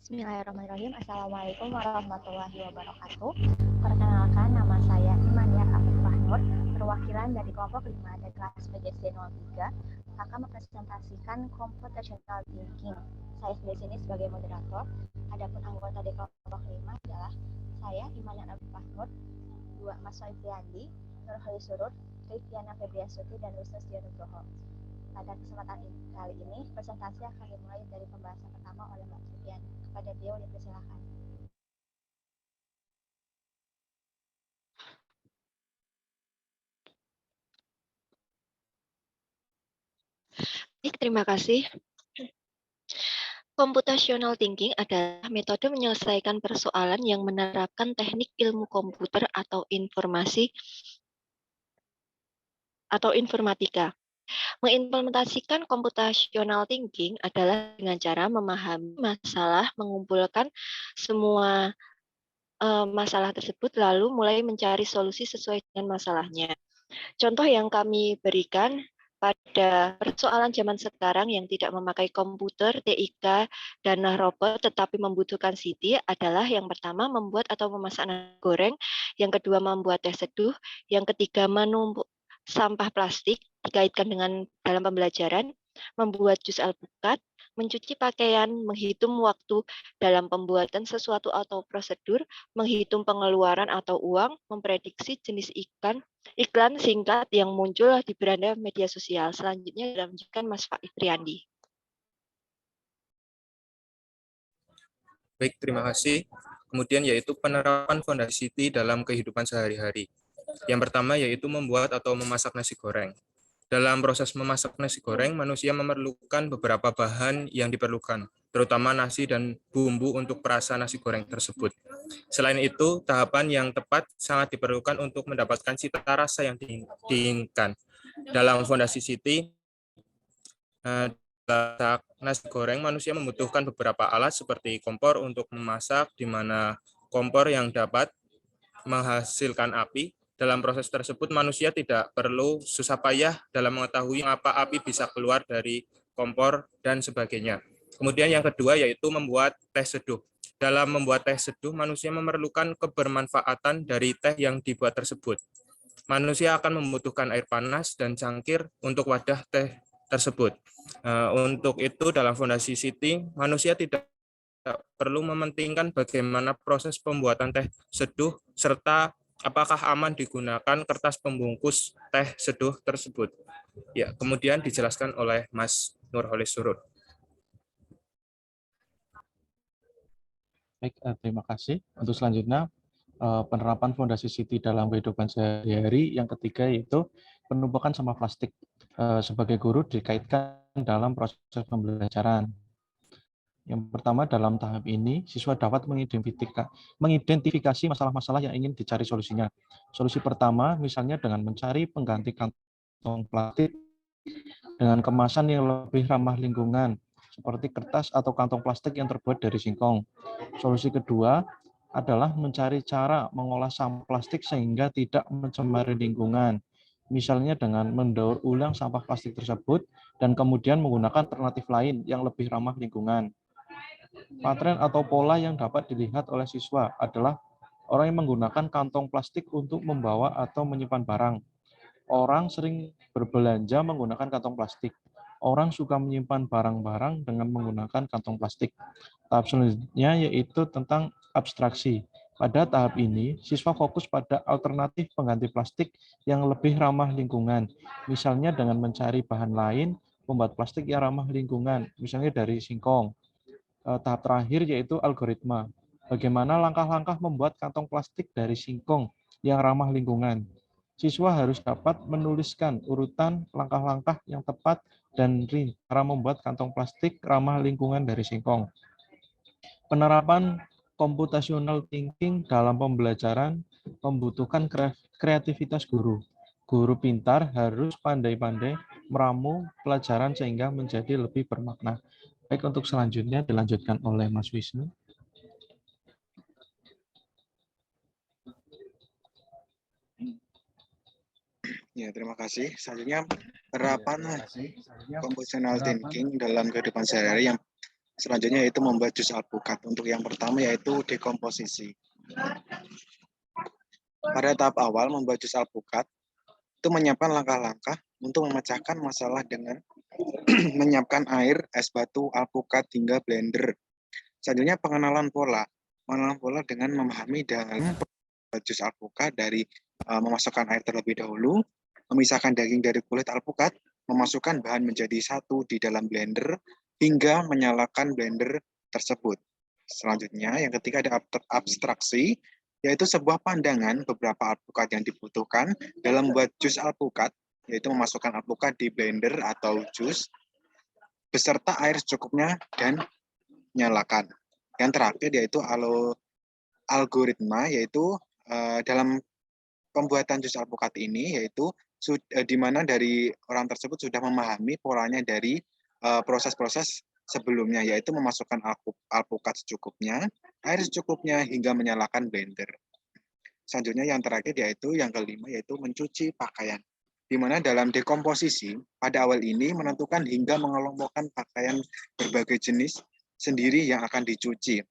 Bismillahirrahmanirrahim. Assalamualaikum warahmatullahi wabarakatuh. Perkenalkan, nama saya Imania Afif Fahnur, perwakilan dari kelompok 5 dari kelas PJC 03, akan mempresentasikan computational thinking. Saya di sini sebagai moderator. Adapun anggota dari kelompok 5 adalah saya Imania Afif Fahnur, 2 Mas Soipriandi, Nurhali Surut, Kristiana Febriasuti, dan Wisnus Dianugroho. Pada kesempatan kali ini, presentasi akan dimulai dari pembahasan pertama oleh Mbak Sufian. Kepada beliau dipersilakan. Baik, terima kasih. Computational thinking adalah metode menyelesaikan persoalan yang menerapkan teknik ilmu komputer atau informatika. Mengimplementasikan computational thinking adalah dengan cara memahami masalah, mengumpulkan semua masalah tersebut, lalu mulai mencari solusi sesuai dengan masalahnya. Contoh yang kami berikan pada persoalan zaman sekarang yang tidak memakai komputer, TIK, dan robot, tetapi membutuhkan CT adalah yang pertama membuat atau memasak nasi goreng, yang kedua membuat teh seduh, yang ketiga menumpuk sampah plastik dikaitkan dengan dalam pembelajaran, membuat jus alpukat, mencuci pakaian, menghitung waktu dalam pembuatan sesuatu atau prosedur, menghitung pengeluaran atau uang, memprediksi jenis iklan singkat yang muncul di beranda media sosial. Selanjutnya dilanjutkan Mas Fitriandi. Baik, terima kasih. Kemudian yaitu penerapan fondasi CT dalam kehidupan sehari-hari. Yang pertama yaitu membuat atau memasak nasi goreng. Dalam proses memasak nasi goreng, manusia memerlukan beberapa bahan yang diperlukan, terutama nasi dan bumbu untuk perasa nasi goreng tersebut. Selain itu, tahapan yang tepat sangat diperlukan untuk mendapatkan cita rasa yang diinginkan. Dalam fondasi CT, masak nasi goreng, manusia membutuhkan beberapa alat seperti kompor untuk memasak, di mana kompor yang dapat menghasilkan api. Dalam proses tersebut, manusia tidak perlu susah payah dalam mengetahui mengapa api bisa keluar dari kompor dan sebagainya. Kemudian yang kedua yaitu membuat teh seduh. Dalam membuat teh seduh, manusia memerlukan kebermanfaatan dari teh yang dibuat tersebut. Manusia akan membutuhkan air panas dan cangkir untuk wadah teh tersebut. Untuk itu dalam fondasi CT, manusia tidak perlu mementingkan bagaimana proses pembuatan teh seduh serta apakah aman digunakan kertas pembungkus teh seduh tersebut. Ya, kemudian dijelaskan oleh Mas Nurhali Surut. Baik, terima kasih. Untuk selanjutnya, penerapan fondasi CT dalam kehidupan sehari-hari. Yang ketiga yaitu penumpukan sampah plastik. Sebagai guru dikaitkan dalam proses pembelajaran. Yang pertama, dalam tahap ini, siswa dapat mengidentifikasi masalah-masalah yang ingin dicari solusinya. Solusi pertama, misalnya dengan mencari pengganti kantong plastik dengan kemasan yang lebih ramah lingkungan, seperti kertas atau kantong plastik yang terbuat dari singkong. Solusi kedua adalah mencari cara mengolah sampah plastik sehingga tidak mencemari lingkungan. Misalnya dengan mendaur ulang sampah plastik tersebut dan kemudian menggunakan alternatif lain yang lebih ramah lingkungan. Patren atau pola yang dapat dilihat oleh siswa adalah orang yang menggunakan kantong plastik untuk membawa atau menyimpan barang. Orang sering berbelanja menggunakan kantong plastik. Orang suka menyimpan barang-barang dengan menggunakan kantong plastik. Tahap selanjutnya yaitu tentang abstraksi. Pada tahap ini, siswa fokus pada alternatif pengganti plastik yang lebih ramah lingkungan. Misalnya dengan mencari bahan lain, membuat plastik yang ramah lingkungan, misalnya dari singkong. Tahap terakhir yaitu algoritma. Bagaimana langkah-langkah membuat kantong plastik dari singkong yang ramah lingkungan. Siswa harus dapat menuliskan urutan langkah-langkah yang tepat dan rinci cara membuat kantong plastik ramah lingkungan dari singkong. Penerapan computational thinking dalam pembelajaran membutuhkan kreativitas guru. Guru pintar harus pandai-pandai meramu pelajaran sehingga menjadi lebih bermakna. Baik, untuk selanjutnya dilanjutkan oleh Mas Wisnu. Ya, terima kasih. Selanjutnya penerapan computational thinking dalam kehidupan sehari-hari. Yang Selanjutnya yaitu membuat jus alpukat. Untuk yang pertama yaitu dekomposisi. Pada tahap awal membuat jus alpukat, itu menyiapkan langkah-langkah untuk memecahkan masalah dengan menyiapkan air, es batu, alpukat, hingga blender. Selanjutnya pengenalan pola. Pengenalan pola dengan memahami dalam jus alpukat dari memasukkan air terlebih dahulu, memisahkan daging dari kulit alpukat, memasukkan bahan menjadi satu di dalam blender, hingga menyalakan blender tersebut. Selanjutnya, yang ketiga ada abstraksi, yaitu sebuah pandangan beberapa alpukat yang dibutuhkan dalam membuat jus alpukat, yaitu memasukkan alpukat di blender atau jus, beserta air secukupnya dan nyalakan. Yang terakhir yaitu algoritma, yaitu dalam pembuatan jus alpukat ini, yaitu di mana dari orang tersebut sudah memahami polanya dari proses-proses sebelumnya, yaitu memasukkan alpukat secukupnya, air secukupnya, hingga menyalakan blender. Selanjutnya yang terakhir yaitu yang kelima, yaitu mencuci pakaian. Di mana dalam dekomposisi, pada awal ini menentukan hingga mengelompokkan pakaian berbagai jenis sendiri yang akan dicuci,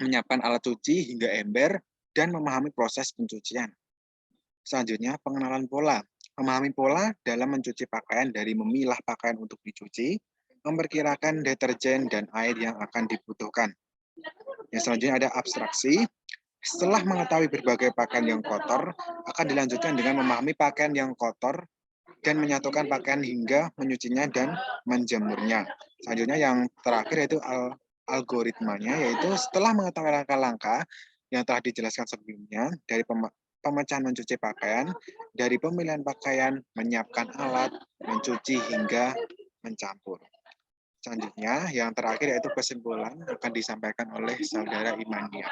menyiapkan alat cuci hingga ember, dan memahami proses pencucian. Selanjutnya, pengenalan pola. Memahami pola dalam mencuci pakaian dari memilah pakaian untuk dicuci, memperkirakan deterjen dan air yang akan dibutuhkan. Yang selanjutnya ada abstraksi. Setelah mengetahui berbagai pakaian yang kotor, akan dilanjutkan dengan memahami pakaian yang kotor dan menyatukan pakaian hingga menyucinya dan menjemurnya. Selanjutnya yang terakhir yaitu algoritmanya, yaitu setelah mengetahui langkah-langkah yang telah dijelaskan sebelumnya, dari pemecahan mencuci pakaian, dari pemilihan pakaian, menyiapkan alat, mencuci, hingga mencampur. Selanjutnya, yang terakhir yaitu kesimpulan akan disampaikan oleh Saudara Imania.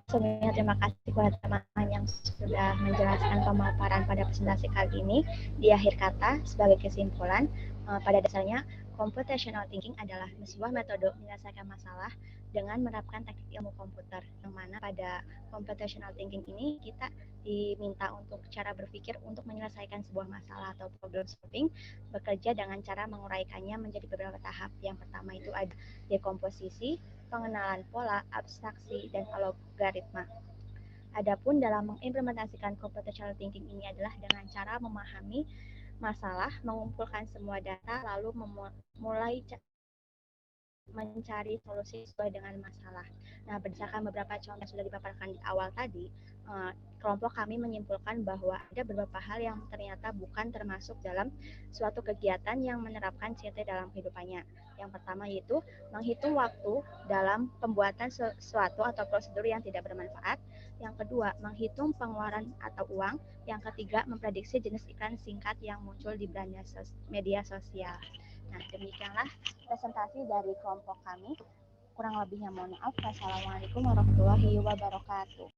Sebelumnya terima kasih kepada teman-teman yang sudah menjelaskan pemaparan pada presentasi kali ini. Di akhir kata, sebagai kesimpulan, pada dasarnya computational thinking adalah sebuah metode menyelesaikan masalah dengan menerapkan teknik ilmu komputer, yang mana pada computational thinking ini kita diminta untuk cara berpikir untuk menyelesaikan sebuah masalah atau problem solving, bekerja dengan cara menguraikannya menjadi beberapa tahap. Yang pertama itu ada dekomposisi, pengenalan pola, abstraksi, dan algoritma. Adapun dalam mengimplementasikan computational thinking ini adalah dengan cara memahami masalah, mengumpulkan semua data, lalu mulai mencari solusi sesuai dengan masalah. Nah, berdasarkan beberapa contoh yang sudah dipaparkan di awal tadi, kelompok kami menyimpulkan bahwa ada beberapa hal yang ternyata bukan termasuk dalam suatu kegiatan yang menerapkan CT dalam kehidupannya. Yang pertama yaitu menghitung waktu dalam pembuatan sesuatu atau prosedur yang tidak bermanfaat. Yang kedua, menghitung pengeluaran atau uang. Yang ketiga, memprediksi jenis iklan singkat yang muncul di media sosial. Nah, demikianlah presentasi dari kelompok kami. Kurang lebihnya mohon maaf. Wassalamualaikum warahmatullahi wabarakatuh.